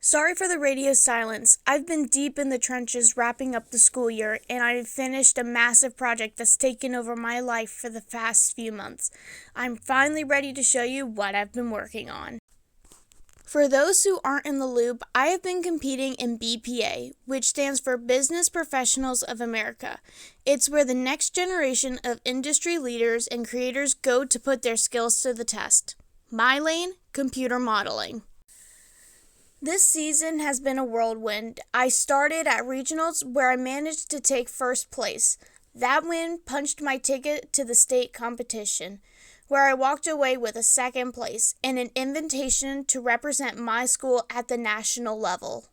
Sorry for the radio silence. I've been deep in the trenches wrapping up the school year, and I've finished a massive project that's taken over my life for the past few months. I'm finally ready to show you what I've been working on. For those who aren't in the loop, I have been competing in BPA, which stands for Business Professionals of America. It's where the next generation of industry leaders and creators go to put their skills to the test. My lane, computer modeling. This season has been a whirlwind. I started at regionals where I managed to take first place. That win punched my ticket to the state competition, where I walked away with a second place and an invitation to represent my school at the national level.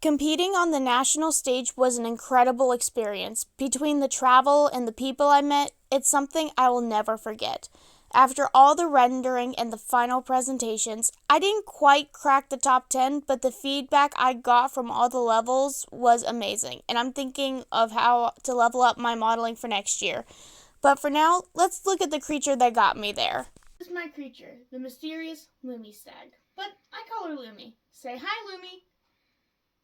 Competing on the national stage was an incredible experience. Between the travel and the people I met, it's something I will never forget. After all the rendering and the final presentations, I didn't quite crack the top 10, but the feedback I got from all the levels was amazing, and I'm thinking of how to level up my modeling for next year. But for now, let's look at the creature that got me there. This is my creature, the mysterious Lumistag, but I call her Lumi. Say hi, Lumi.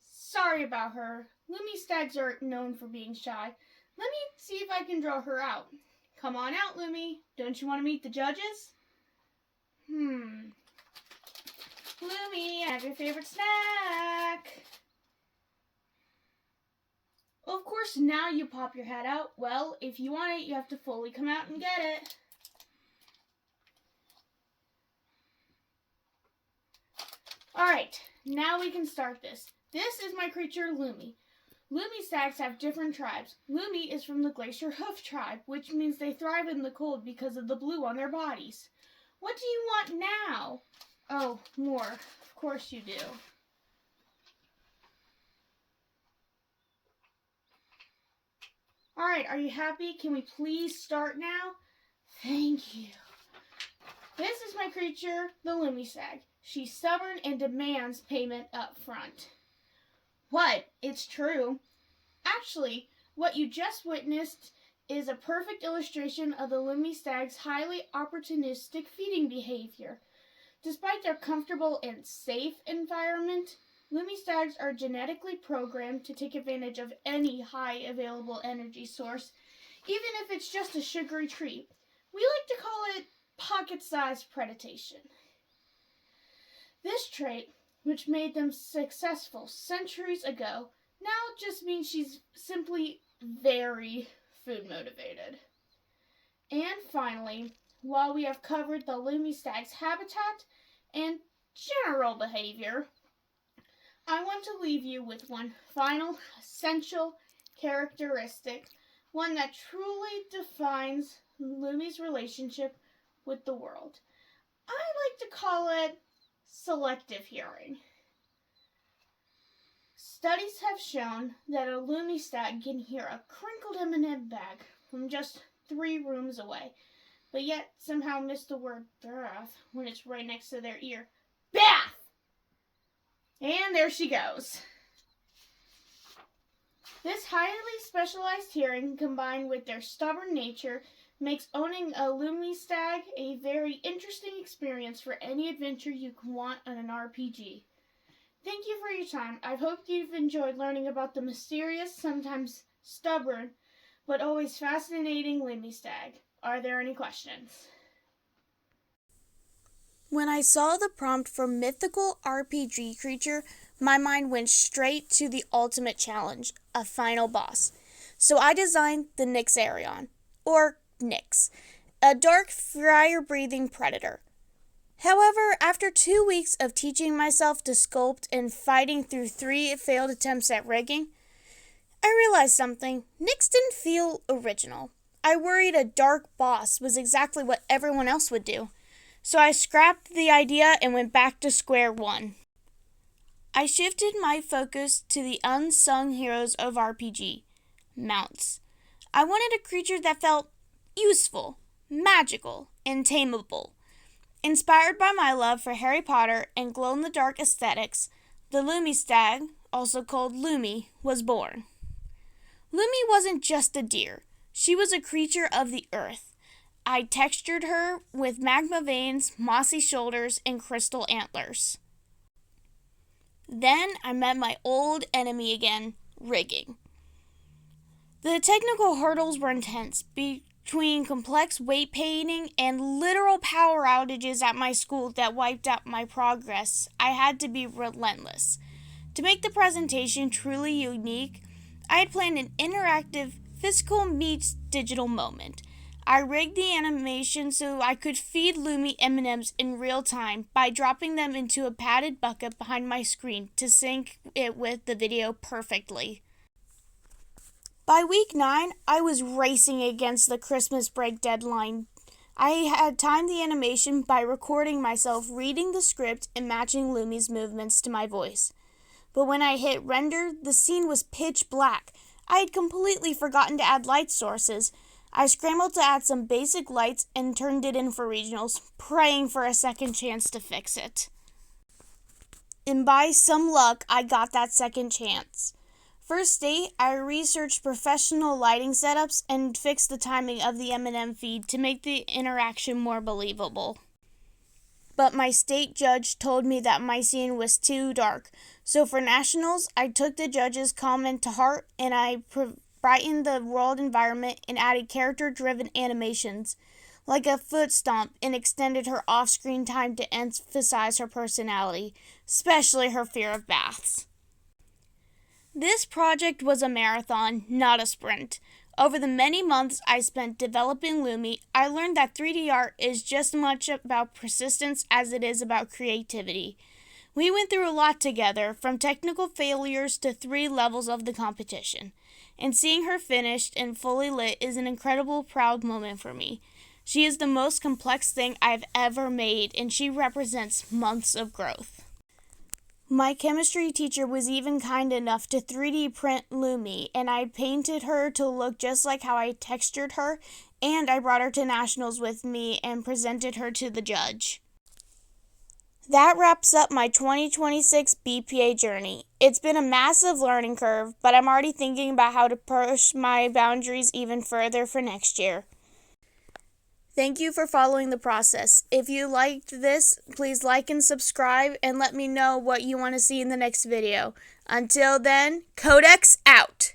Sorry about her. Lumistags are known for being shy. Let me see if I can draw her out. Come on out, Lumi. Don't you want to meet the judges? Lumi, have your favorite snack. Well, of course, now you pop your head out. Well, if you want it, you have to fully come out and get it. Alright, now we can start this. This is my creature, Lumi. Lumistags have different tribes. Lumi is from the Glacier Hoof tribe, which means they thrive in the cold because of the blue on their bodies. What do you want now? Oh, more. Of course you do. Alright, are you happy? Can we please start now? Thank you. This is my creature, the Lumistag. She's stubborn and demands payment up front. What? It's true. Actually, what you just witnessed is a perfect illustration of the Lumistag's highly opportunistic feeding behavior. Despite their comfortable and safe environment, Lumistags are genetically programmed to take advantage of any high available energy source, even if it's just a sugary treat. We like to call it pocket-sized predation. This trait, which made them successful centuries ago, now just means she's simply very food motivated. And finally, while we have covered the Lumistag's habitat and general behavior, I want to leave you with one final essential characteristic, one that truly defines Lumi's relationship with the world. I like to call it selective hearing. Studies have shown that a Lumistag can hear a crinkled M&M bag from just 3 rooms away, but yet somehow miss the word bath when it's right next to their ear. Bath! And there she goes. This highly specialized hearing, combined with their stubborn nature, makes owning a Lumistag a very interesting experience for any adventure you can want on an RPG. Thank you for your time. I hope you've enjoyed learning about the mysterious, sometimes stubborn, but always fascinating Lumistag. Are there any questions? When I saw the prompt for mythical RPG creature, my mind went straight to the ultimate challenge, a final boss. So I designed the Nyxarion, or Nyx, a dark, fire-breathing predator. However, after 2 weeks of teaching myself to sculpt and fighting through 3 failed attempts at rigging, I realized something. Nyx didn't feel original. I worried a dark boss was exactly what everyone else would do. So I scrapped the idea and went back to square one. I shifted my focus to the unsung heroes of RPG, mounts. I wanted a creature that felt useful, magical, and tameable. Inspired by my love for Harry Potter and glow-in-the-dark aesthetics, the Lumistag, also called Lumi, was born. Lumi wasn't just a deer. She was a creature of the earth. I textured her with magma veins, mossy shoulders, and crystal antlers. Then I met my old enemy again, rigging. The technical hurdles were intense, between complex weight painting and literal power outages at my school that wiped out my progress. I had to be relentless. To make the presentation truly unique, I had planned an interactive physical meets digital moment. I rigged the animation so I could feed Lumi M&Ms in real time by dropping them into a padded bucket behind my screen to sync it with the video perfectly. By week 9, I was racing against the Christmas break deadline. I had timed the animation by recording myself reading the script and matching Lumi's movements to my voice. But when I hit render, the scene was pitch black. I had completely forgotten to add light sources. I scrambled to add some basic lights and turned it in for regionals, praying for a second chance to fix it. And by some luck, I got that second chance. First day, I researched professional lighting setups and fixed the timing of the M&M feed to make the interaction more believable. But my state judge told me that my scene was too dark. So for nationals, I took the judge's comment to heart and I brightened the world environment and added character-driven animations, like a foot stomp, and extended her off-screen time to emphasize her personality, especially her fear of baths. This project was a marathon, not a sprint. Over the many months I spent developing Lumi, I learned that 3D art is just as much about persistence as it is about creativity. We went through a lot together, from technical failures to 3 levels of the competition. And seeing her finished and fully lit is an incredible proud moment for me. She is the most complex thing I've ever made, and she represents months of growth. My chemistry teacher was even kind enough to 3D print Lumi, and I painted her to look just like how I textured her, and I brought her to nationals with me and presented her to the judge. That wraps up my 2026 BPA journey. It's been a massive learning curve, but I'm already thinking about how to push my boundaries even further for next year. Thank you for following the process. If you liked this, please like and subscribe and let me know what you want to see in the next video. Until then, Codex out!